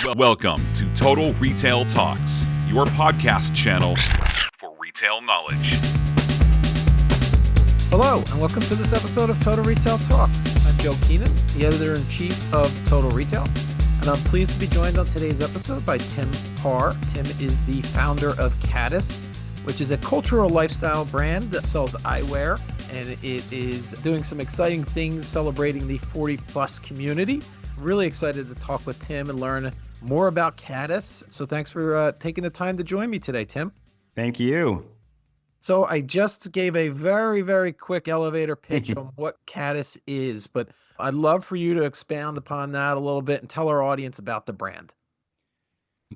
Welcome to Total Retail Talks, your podcast channel for retail knowledge. Hello, and welcome to this episode of Total Retail Talks. I'm Joe Keenan, the editor-in-chief of Total Retail, and I'm pleased to be joined on today's episode by Tim Parr. Tim is the founder of Caddis, which is a cultural lifestyle brand that sells eyewear, and it is doing some exciting things celebrating the 40-plus community. Really excited to talk with Tim and learn more about Caddis. So thanks for taking the time to join me today, Tim. Thank you. So I just gave a very, very quick elevator pitch on what Caddis is, but I'd love for you to expound upon that a little bit and tell our audience about the brand.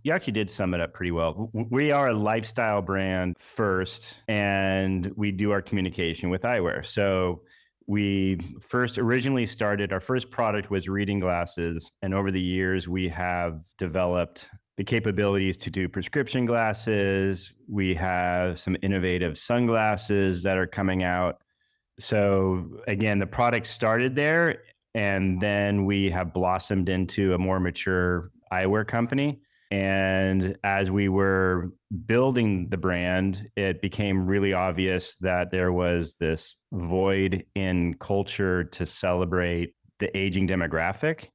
You actually did sum it up pretty well. We are a lifestyle brand first, and we do our communication with eyewear. So we first originally started, our first product was reading glasses. And over the years, we have developed the capabilities to do prescription glasses. We have some innovative sunglasses that are coming out. So again, the product started there, and then we have blossomed into a more mature eyewear company. And as we were building the brand, it became really obvious that there was this void in culture to celebrate the aging demographic.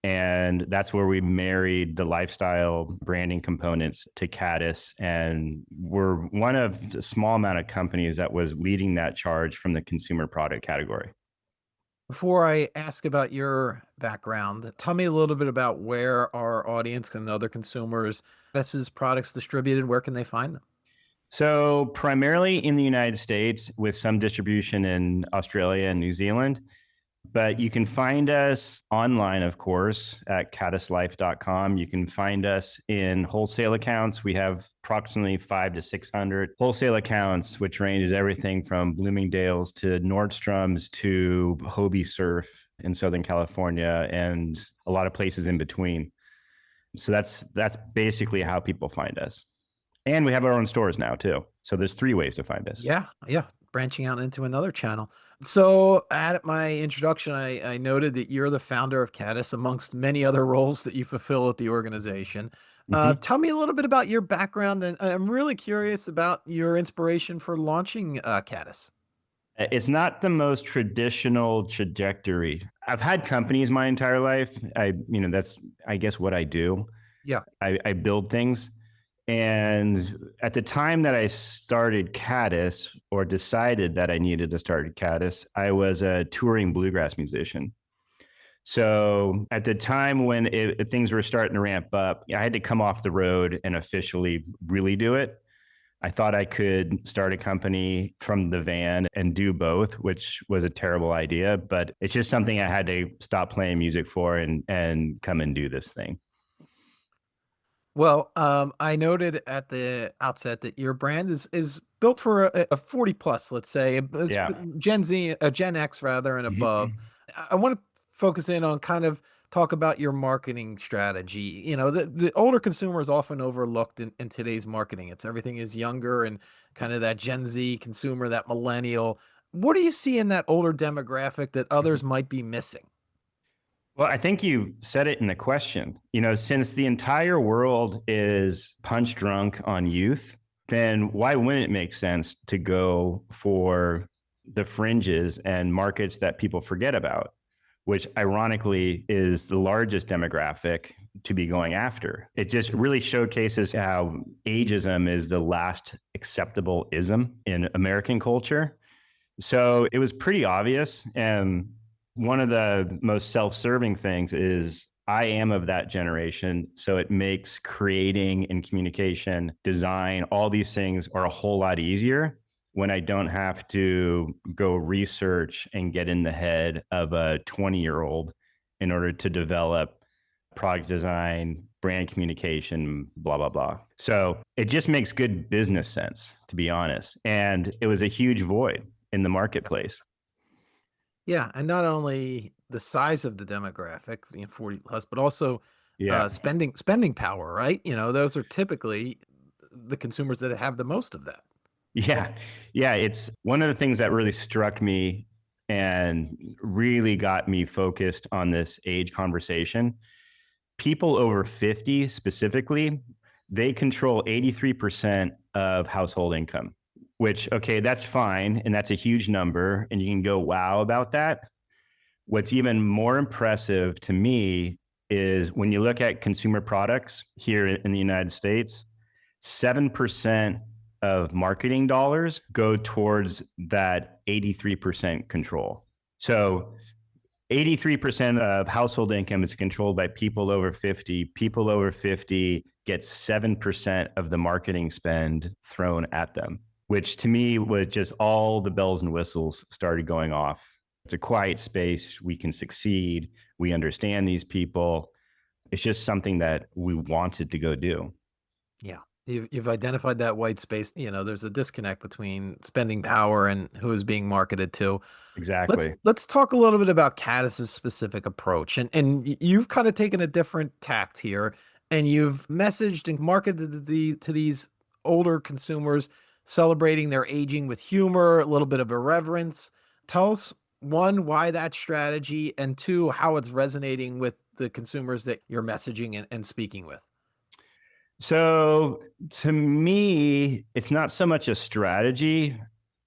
And that's where we married the lifestyle branding components to Caddis. And we're one of a small amount of companies that was leading that charge from the consumer product category. Before I ask about your background, tell me a little bit about where our audience and other consumers, Caddis's products distributed, where can they find them? So primarily in the United States with some distribution in Australia and New Zealand, but you can find us online, of course, at caddislife.com. You can find us in wholesale accounts. We have approximately 500 to 600 wholesale accounts, which ranges everything from Bloomingdale's to Nordstrom's to Hobie Surf in Southern California and a lot of places in between. So that's basically how people find us. And we have our own stores now too. So there's 3 ways to find us. Yeah. Branching out into another channel. So at my introduction, I noted that you're the founder of Caddis amongst many other roles that you fulfill at the organization. Tell me a little bit about your background, and I'm really curious about your inspiration for launching Caddis. It's not the most traditional trajectory. I've had companies my entire life. That's, I guess, what I do. Yeah. I build things. And at the time that I started Caddis, or decided that I needed to start Caddis, I was a touring bluegrass musician. So at the time when things were starting to ramp up, I had to come off the road and officially really do it. I thought I could start a company from the van and do both, which was a terrible idea, but it's just something I had to stop playing music for and come and do this thing. Well, I noted at the outset that your brand is built for a 40 plus, let's say, Yeah. Gen Z, Gen X rather, and above. I want to focus in on kind of talk about your marketing strategy. You know, the older consumer is often overlooked in today's marketing. Everything is younger and kind of that Gen Z consumer, that millennial. What do you see in that older demographic that others might be missing? Well, I think you said it in the question. Since the entire world is punch drunk on youth, then why wouldn't it make sense to go for the fringes and markets that people forget about, which ironically is the largest demographic to be going after? It just really showcases how ageism is the last acceptable ism in American culture. So it was pretty obvious. And one of the most self-serving things is I am of that generation. So it makes creating and communication, design, all these things are a whole lot easier when I don't have to go research and get in the head of a 20-year-old in order to develop product design, brand communication, blah, blah, blah. So it just makes good business sense, to be honest. And it was a huge void in the marketplace. Yeah, and not only the size of the demographic, 40 plus, but also spending power, right? Those are typically the consumers that have the most of that. Yeah. It's one of the things that really struck me and really got me focused on this age conversation people over 50 specifically, they control 83% of household income, which, okay, that's fine. And that's a huge number. And you can go, wow, about that. What's even more impressive to me is when you look at consumer products here in the United States, 7% of marketing dollars go towards that 83% control. So 83% of household income is controlled by people over 50. People over 50 get 7% of the marketing spend thrown at them, which to me was just all the bells and whistles started going off. It's a quiet space. We can succeed. We understand these people. It's just something that we wanted to go do. Yeah. You've identified that white space. There's a disconnect between spending power and who is being marketed to. Exactly. Let's talk a little bit about Caddis's specific approach. And you've kind of taken a different tact here, and you've messaged and marketed to these older consumers, celebrating their aging with humor, a little bit of irreverence. Tell us, one, why that strategy, and two, how it's resonating with the consumers that you're messaging and speaking with. So to me, it's not so much a strategy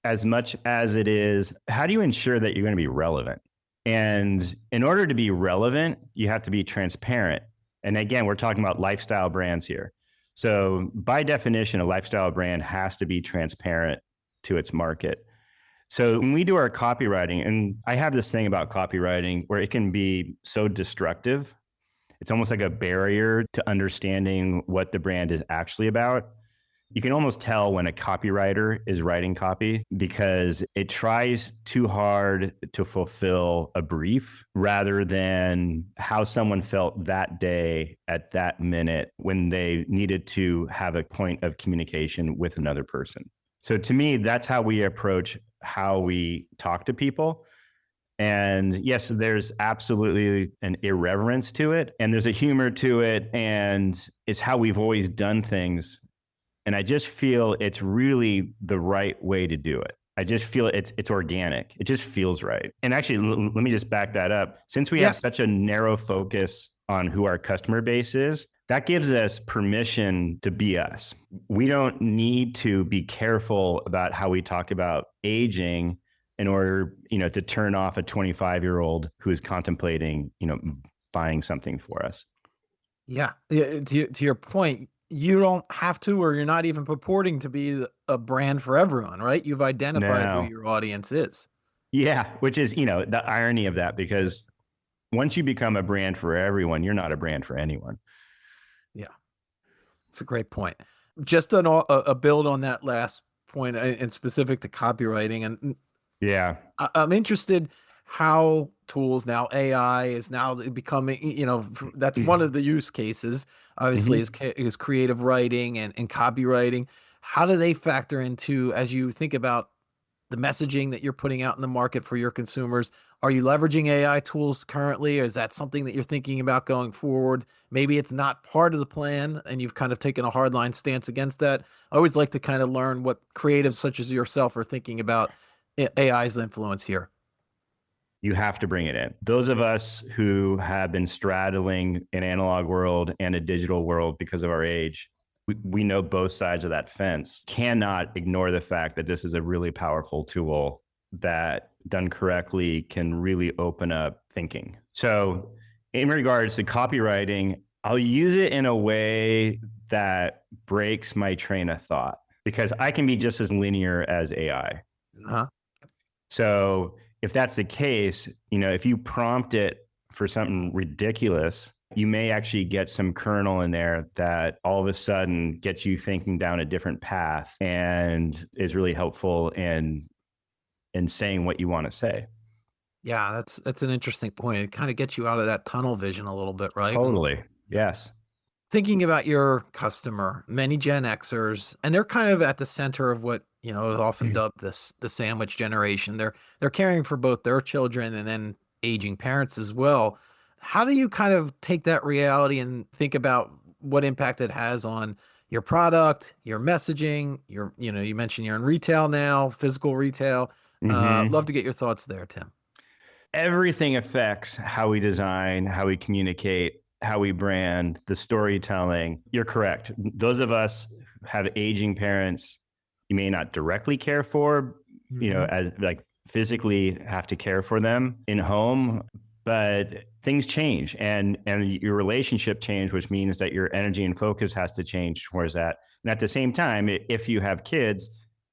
as much as it is, how do you ensure that you're going to be relevant? And in order to be relevant, you have to be transparent. And again, we're talking about lifestyle brands here. So by definition, a lifestyle brand has to be transparent to its market. So when we do our copywriting, and I have this thing about copywriting where it can be so destructive, it's almost like a barrier to understanding what the brand is actually about. You can almost tell when a copywriter is writing copy because it tries too hard to fulfill a brief rather than how someone felt that day at that minute when they needed to have a point of communication with another person. So to me, that's how we approach how we talk to people. And yes, there's absolutely an irreverence to it, and there's a humor to it, and it's how we've always done things. And I just feel it's really the right way to do it. I just feel it's organic. It just feels right. And actually, let me just back that up. Since we have such a narrow focus on who our customer base is, that gives us permission to be us. We don't need to be careful about how we talk about aging in order, to turn off a 25-year-old who is contemplating, buying something for us. Yeah. To your point, you don't have to, or you're not even purporting to be a brand for everyone, right? You've identified who your audience is. Yeah, which is, the irony of that, because once you become a brand for everyone, you're not a brand for anyone. Yeah, it's a great point. Just a build on that last point, and specific to copywriting. And yeah, I'm interested how tools now, AI is now becoming, that's one of the use cases, obviously, is creative writing and copywriting. How do they factor into, as you think about the messaging that you're putting out in the market for your consumers? Are you leveraging AI tools currently? Or is that something that you're thinking about going forward? Maybe it's not part of the plan and you've kind of taken a hardline stance against that. I always like to kind of learn what creatives such as yourself are thinking about AI's influence here. You have to bring it in. Those of us who have been straddling an analog world and a digital world because of our age, we know both sides of that fence, cannot ignore the fact that this is a really powerful tool that, done correctly, can really open up thinking. So in regards to copywriting, I'll use it in a way that breaks my train of thought, because I can be just as linear as AI. So if that's the case, if you prompt it for something ridiculous, you may actually get some kernel in there that all of a sudden gets you thinking down a different path and is really helpful in saying what you want to say. Yeah, that's an interesting point. It kind of gets you out of that tunnel vision a little bit, right? Totally. Yes. Thinking about your customer, many Gen Xers, and they're kind of at the center of what, is often dubbed the sandwich generation. They're caring for both their children and then aging parents as well. How do you kind of take that reality and think about what impact it has on your product, your messaging, you mentioned you're in retail now, physical retail. Love to get your thoughts there, Tim. Everything affects how we design, how we communicate, how we brand, the storytelling. You're correct. Those of us who have aging parents, you may not directly care for, as like physically have to care for them in home, but things change and your relationship change, which means that your energy and focus has to change towards that. And at the same time, if you have kids,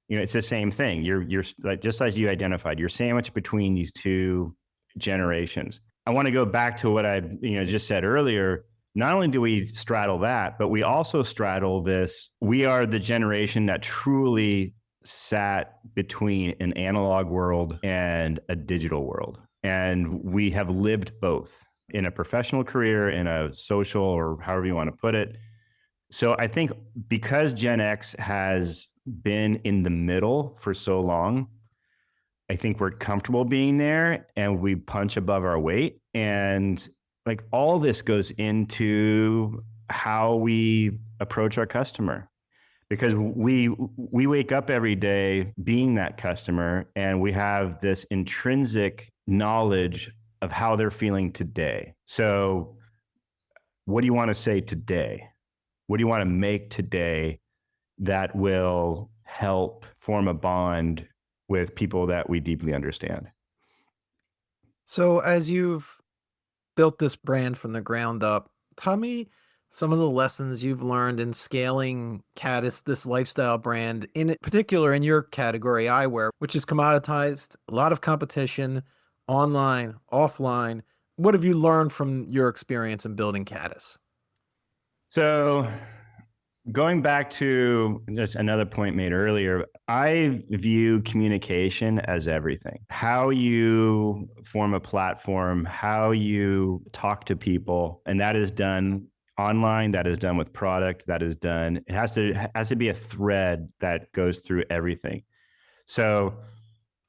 it's the same thing. You're like, just as you identified, you're sandwiched between these two generations. I want to go back to what I just said earlier. Not only do we straddle that, but we also straddle this. We are the generation that truly sat between an analog world and a digital world. And we have lived both in a professional career, in a social, or however you want to put it. So I think because Gen X has been in the middle for so long, I think we're comfortable being there and we punch above our weight. And like all this goes into how we approach our customer, because we wake up every day being that customer and we have this intrinsic knowledge of how they're feeling today. So what do you want to say today? What do you want to make today that will help form a bond with people that we deeply understand? So as you've built this brand from the ground up, tell me some of the lessons you've learned in scaling Caddis, this lifestyle brand, in particular in your category, eyewear, which is commoditized, a lot of competition, online, offline. What have you learned from your experience in building Caddis? So going back to just another point made earlier, I view communication as everything. How you form a platform, how you talk to people, and that is done online, that is done with product, that is done. It has to be a thread that goes through everything. So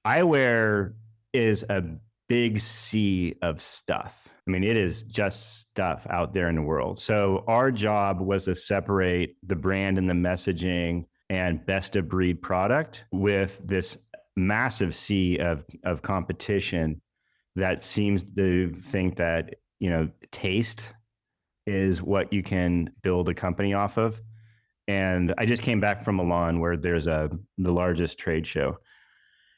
eyewear is a big sea of stuff. I mean, it is just stuff out there in the world. So our job was to separate the brand and the messaging and best of breed product with this massive sea of competition that seems to think that, taste is what you can build a company off of. And I just came back from Milan, where there's the largest trade show.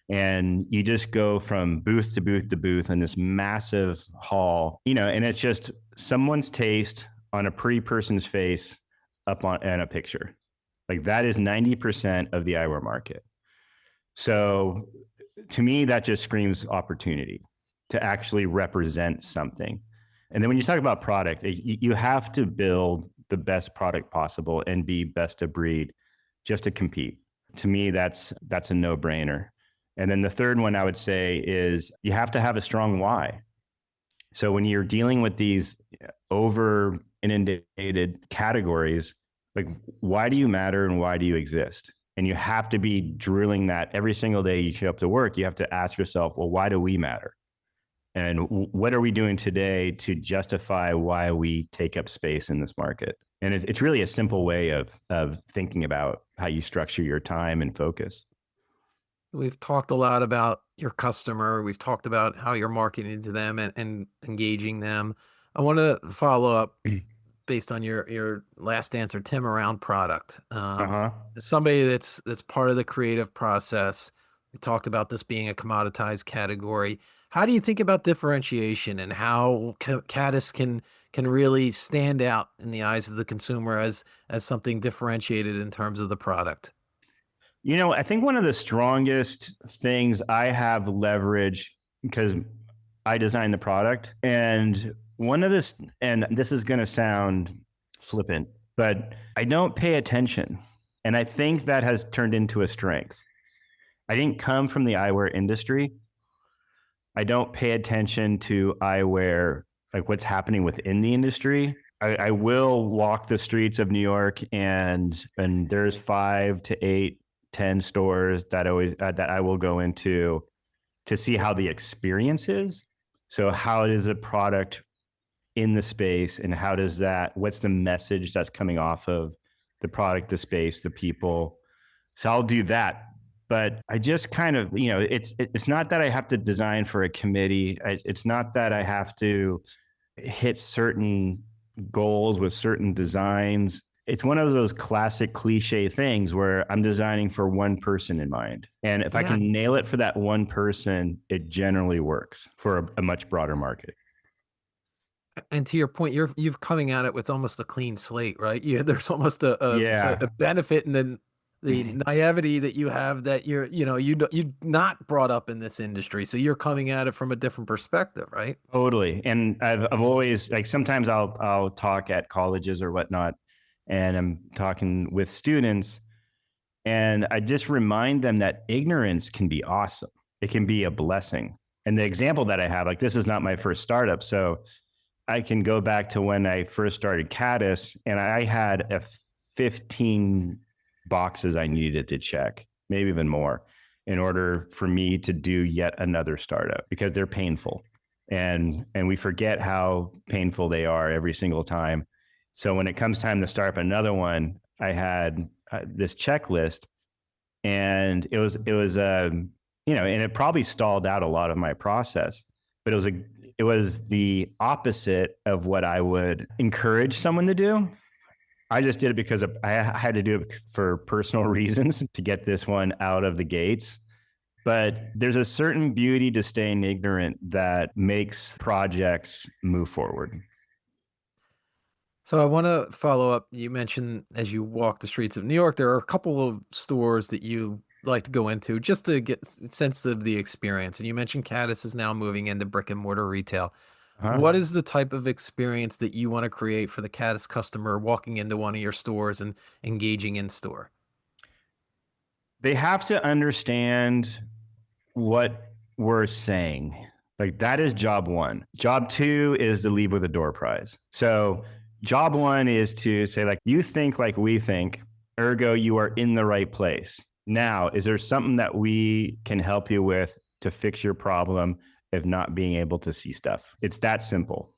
And you just go from booth to booth to booth in this massive hall, and it's just someone's taste on a pretty person's face up on in a picture. Like that is 90% of the eyewear market. So to me, that just screams opportunity to actually represent something. And then when you talk about product, you have to build the best product possible and be best of breed just to compete. To me, that's a no-brainer. And then the third one I would say is you have to have a strong why. So when you're dealing with these over inundated categories, like why do you matter and why do you exist? And you have to be drilling that every single day you show up to work. You have to ask yourself, well, why do we matter? And what are we doing today to justify why we take up space in this market? And it's really a simple way of thinking about how you structure your time and focus. We've talked a lot about your customer. We've talked about how you're marketing to them and engaging them. I want to follow up based on your last answer, Tim, around product. As somebody that's part of the creative process, we talked about this being a commoditized category. How do you think about differentiation and how Caddis can really stand out in the eyes of the consumer as something differentiated in terms of the product? I think one of the strongest things I have leverage, because I designed the product, and this is going to sound flippant, but I don't pay attention. And I think that has turned into a strength. I didn't come from the eyewear industry. I don't pay attention to eyewear, like what's happening within the industry. I will walk the streets of New York and there's 5 to 8, 10 stores that I will go into to see how the experience is. So how is a product in the space, and what's the message that's coming off of the product, the space, the people? So I'll do that. But I just kind of, it's not that I have to design for a committee. It's not that I have to hit certain goals, with certain designs. It's one of those classic cliche things where I'm designing for one person in mind. And if I can nail it for that one person, it generally works for a much broader market. And to your point, you've coming at it with almost a clean slate, right? There's almost a benefit and then the naivety that you have that you're not brought up in this industry. So you're coming at it from a different perspective, right? Totally. And I've always, like, sometimes I'll talk at colleges or whatnot, and I'm talking with students, and I just remind them that ignorance can be awesome. It can be a blessing. And the example that I have, like, this is not my first startup, so I can go back to when I first started Caddis, and I had 15 boxes I needed to check, maybe even more, in order for me to do yet another startup, because they're painful. And we forget how painful they are every single time. So when it comes time to start up another one, I had this checklist, and it was and it probably stalled out a lot of my process, but it was the opposite of what I would encourage someone to do. I just did it because I had to do it for personal reasons to get this one out of the gates. But there's a certain beauty to staying ignorant that makes projects move forward. So I want to follow up. You mentioned as you walk the streets of New York, there are a couple of stores that you like to go into just to get a sense of the experience. And you mentioned Caddis is now moving into brick and mortar retail. What is the type of experience that you want to create for the Caddis customer walking into one of your stores and engaging in store? They have to understand what we're saying. Like, that is job one. Job two is to leave with a door prize. So job one is to say, like, you think like we think, ergo you are in the right place. Now, is there something that we can help you with to fix your problem of not being able to see stuff? It's that simple.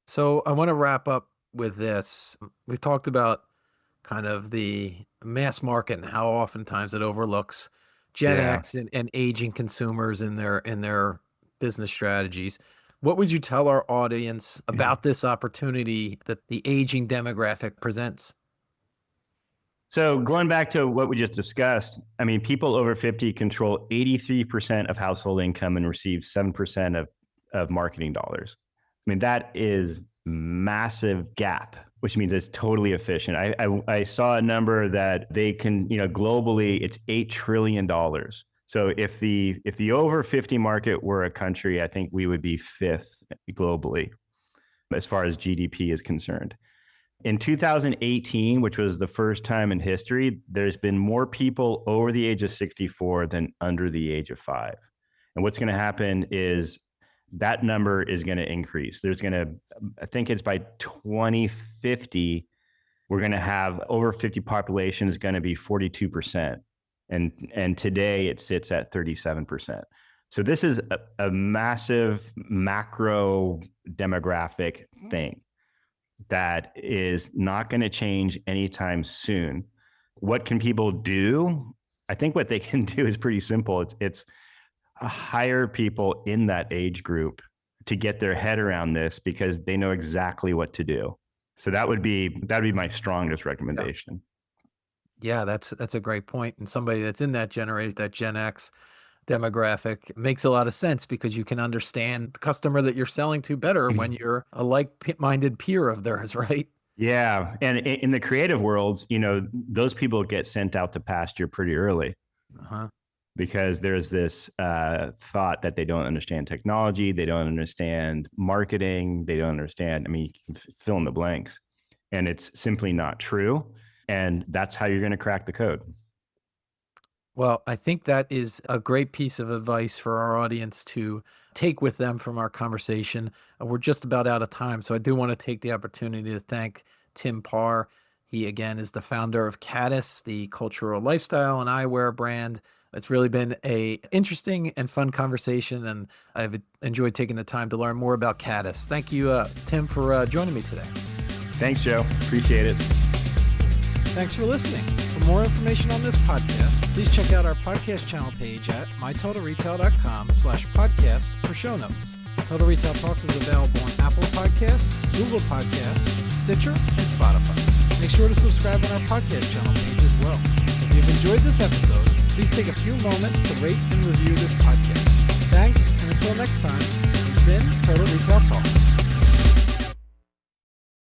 So I want to wrap up with this. We talked about kind of the mass market and how oftentimes it overlooks Gen X and aging consumers in their business strategies. What would you tell our audience about this opportunity that the aging demographic presents? So going back to what we just discussed, I mean, people over 50 control 83% of household income and receive 7% of marketing dollars. I mean, that is massive gap, which means it's totally efficient. I saw a number that they can, globally, it's $8 trillion. So if the over 50 market were a country, I think we would be fifth globally as far as GDP is concerned. In 2018, which was the first time in history, there's been more people over the age of 64 than under the age of 5. And what's going to happen is that number is going to increase. I think it's by 2050, we're going to have over 50 population is going to be 42%. And today it sits at 37%. So this is a massive macro demographic thing that is not going to change anytime soon. What can people do? I think what they can do is pretty simple. It's hire people in that age group to get their head around this, because they know exactly what to do. So that'd be my strongest recommendation. Yeah, that's a great point. And somebody that's in that generation, that Gen X demographic, makes a lot of sense, because you can understand the customer that you're selling to better when you're a like-minded peer of theirs, right? Yeah. And in the creative worlds, those people get sent out to pasture pretty early. Because there's this thought that they don't understand technology, they don't understand marketing, they don't understand, you can fill in the blanks. And it's simply not true. And that's how you're going to crack the code. Well, I think that is a great piece of advice for our audience to take with them from our conversation. We're just about out of time, so I do want to take the opportunity to thank Tim Parr. He, again, is the founder of Caddis, the cultural lifestyle and eyewear brand. It's really been an interesting and fun conversation, and I've enjoyed taking the time to learn more about Caddis. Thank you, Tim, for joining me today. Thanks, Joe. Appreciate it. Thanks for listening. For more information on this podcast, please check out our podcast channel page at mytotalretail.com/podcasts for show notes. Total Retail Talks is available on Apple Podcasts, Google Podcasts, Stitcher, and Spotify. Make sure to subscribe on our podcast channel page as well. If you've enjoyed this episode, please take a few moments to rate and review this podcast. Thanks, and until next time, this has been Total Retail Talks.